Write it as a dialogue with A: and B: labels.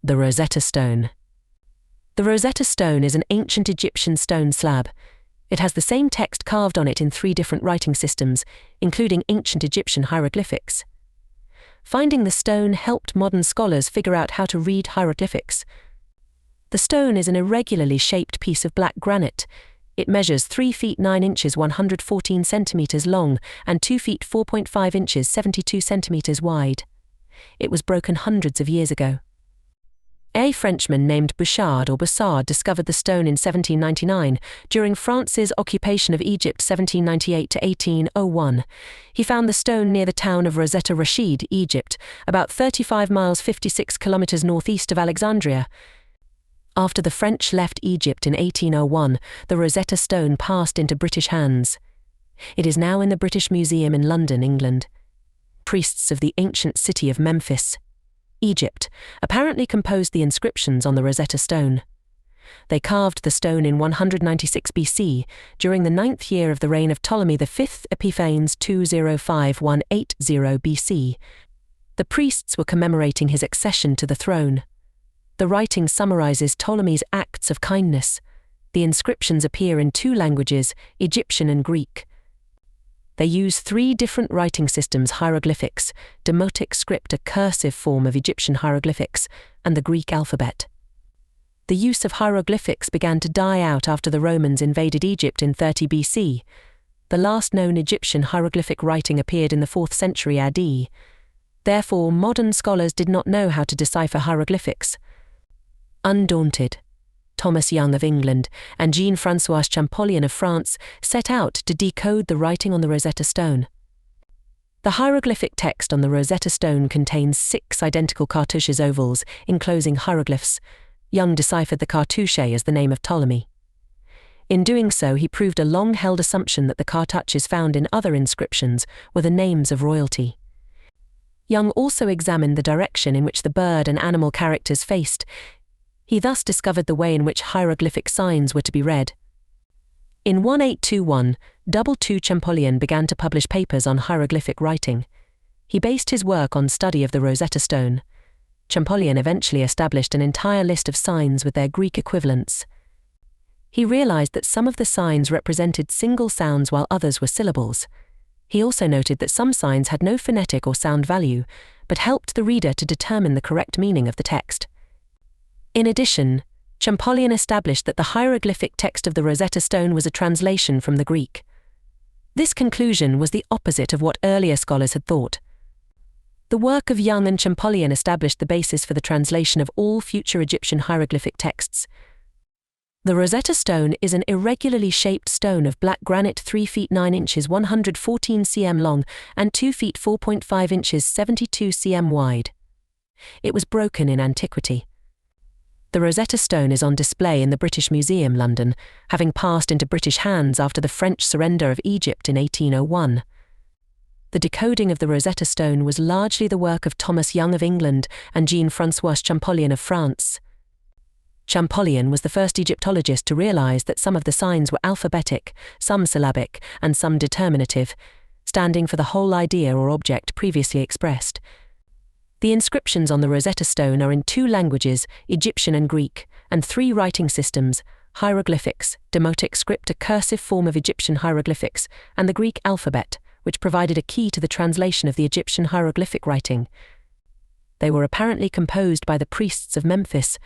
A: The Rosetta Stone. The Rosetta Stone is an ancient Egyptian stone slab. It has the same text carved on it in 3 different writing systems, including ancient Egyptian hieroglyphics. Finding the stone helped modern scholars figure out how to read hieroglyphics. The stone is an irregularly shaped piece of black granite. It measures 3 feet 9 inches 114 centimeters long and 2 feet 4.5 inches 72 centimeters wide. It was broken hundreds of years ago. A Frenchman named Bouchard discovered the stone in 1799, during France's occupation of Egypt 1798 to 1801. He found the stone near the town of Rosetta, Egypt, about 35 miles 56 kilometers northeast of Alexandria. After the French left Egypt in 1801, the Rosetta Stone passed into British hands. It is now in the British Museum in London, England. Priests of the ancient city of Memphis, Egypt, apparently composed the inscriptions on the Rosetta Stone. They carved the stone in 196 BC, during the 9th year of the reign of Ptolemy V Epiphanes 205–180 BC. The priests were commemorating his accession to the throne. The writing summarizes Ptolemy's acts of kindness. The inscriptions appear in 2 languages, Egyptian and Greek. They use 3 different writing systems: hieroglyphics, Demotic script, a cursive form of Egyptian hieroglyphics, and the Greek alphabet. The use of hieroglyphics began to die out after the Romans invaded Egypt in 30 BC. The last known Egyptian hieroglyphic writing appeared in the 4th century AD. Therefore, modern scholars did not know how to decipher hieroglyphics. Undaunted, Thomas Young of England and Jean-François Champollion of France set out to decode the writing on the Rosetta Stone. The hieroglyphic text on the Rosetta Stone contains 6 identical cartouches ovals enclosing hieroglyphs. Young deciphered the cartouche as the name of Ptolemy. In doing so, he proved a long-held assumption that the cartouches found in other inscriptions were the names of royalty. Young also examined the direction in which the bird and animal characters faced. He thus discovered the way in which hieroglyphic signs were to be read. In 1821, Champollion began to publish papers on hieroglyphic writing. He based his work on study of the Rosetta Stone. Champollion eventually established an entire list of signs with their Greek equivalents. He realized that some of the signs represented single sounds while others were syllables. He also noted that some signs had no phonetic or sound value, but helped the reader to determine the correct meaning of the text. In addition, Champollion established that the hieroglyphic text of the Rosetta Stone was a translation from the Greek. This conclusion was the opposite of what earlier scholars had thought. The work of Young and Champollion established the basis for the translation of all future Egyptian hieroglyphic texts. The Rosetta Stone is an irregularly shaped stone of black granite 3 feet 9 inches 114 cm long and 2 feet 4.5 inches 72 cm wide. It was broken in antiquity. The Rosetta Stone is on display in the British Museum, London, having passed into British hands after the French surrender of Egypt in 1801. The decoding of the Rosetta Stone was largely the work of Thomas Young of England and Jean-François Champollion of France. Champollion was the first Egyptologist to realize that some of the signs were alphabetic, some syllabic, and some determinative, standing for the whole idea or object previously expressed. The inscriptions on the Rosetta Stone are in 2 languages, Egyptian and Greek, and 3 writing systems: hieroglyphics, Demotic script, a cursive form of Egyptian hieroglyphics, and the Greek alphabet, which provided a key to the translation of the Egyptian hieroglyphic writing. They were apparently composed by the priests of Memphis,